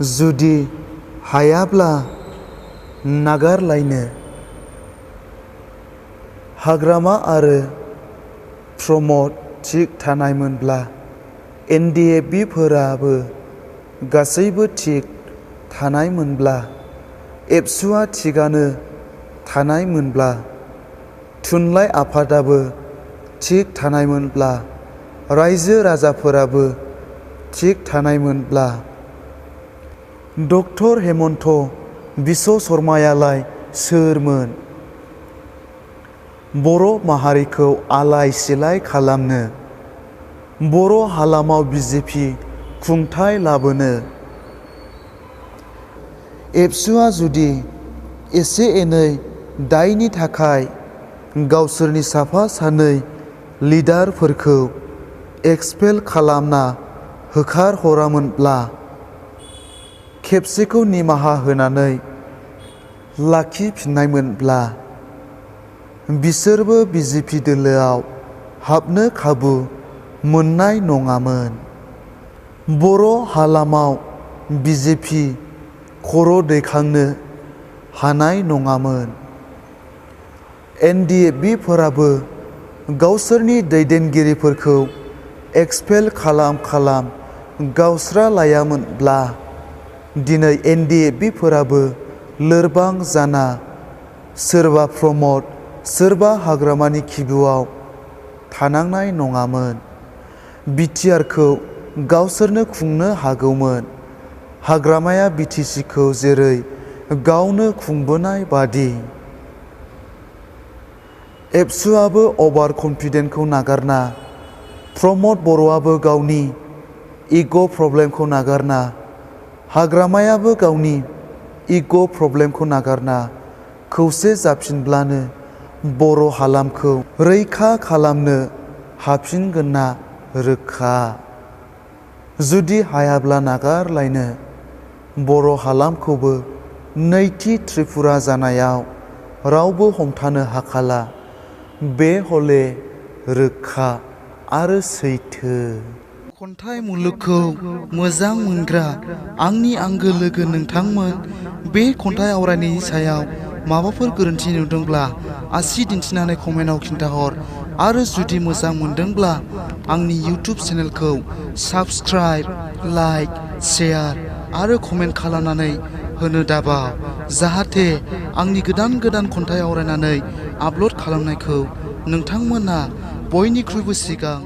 जुदि हायाब्ला नागारलायनो। हाग्रामा आरो प्रमद थिग थानायमोनब्ला NDFBफोराबो गासैबो थिग थानायमोनब्ला, एबसुआ थिगानो थानायमोनब्ला, थुनलाइ आफादाबो थिग थानायमोनब्ला, रायजो राजाफोराबो थिग थानायमोनब्ला, डक्टर हेमन्त बिश्व शर्मायालाय सोरमोन बर' माहारिखौ आलाय सिलाय खालामनो, बर' हालामाव BJP खुंथाय लाबोनो? एबसुआ जुदि एसे एनै दायनि थाखाय गावसोरनि साफा सानै लिडारफोरखौ एक्सपेल खालामना होखारहरामोनब्ला, खेबसेखौ निमाहा होनानै लाखिफिननायमोनब्ला, बिसोरबो BJP दोलोआव हाबनो खाबु मोननाय नङामोन। बर' हालामाव BJP खर' दैखांनो हानाय नङामोन। NDFBफोराबो गावसोरनि दैदेनगिरिफोरखौ एक्सपेल खालाम गावस्रालायामोनब्ला, दिनै NDFBफोराबो लोरबां जाना सोरबा प्रमद सोरबा हाग्रामानि खिबुआव थानांनाय नङामोन। बिटिआरखौ गावसोरनो खुंनो हागौमोन। हाग्रामाया BTCखौ जेरै गावनो खुंबोनाय बादि। एबसुआबो अभार कनफिडेन्सखौ नागारना, प्रमद बर'आबो गावनि इग' प्रब्लेमखौ नागारना, हाग्रामायाबो गावनि इग' प्रब्लेमखौ नागारना खौसे जाफिनब्लानो बर' हालामखौ रैखा खालामनो हाफिनगोनना रोखा। जुदि हायाब्ला नागारलायनो, बर' हालामखौबो नैथि त्रिपुरा जानायाव रावबो हमथानो हाखाला। बे हले रोखा आरो सैथो। खन्थाइ मुलुगखौ मोजां मोनग्रा आंनि आंगो लोगो नोंथांमोन, बे खन्थाइ आवरायनायनि सायाव माबाफोर गोरोन्थि नुदोंब्ला आसि दिन्थिनानै कमेन्टआव खिन्थाहर। आरो जुदि मोजां मोनदोंब्ला आंनि इउटुब चेनेलखौ साबस्क्राइब, लाइक, शेयार आरो कमेन्ट खालामनानै होनो दाबाव, जाहाथे आंनि गोदान गोदान खन्थाइ आवरायनानै आपल'ड खालामनायखौ नोंथांमोना बयनिख्रुइबो सिगां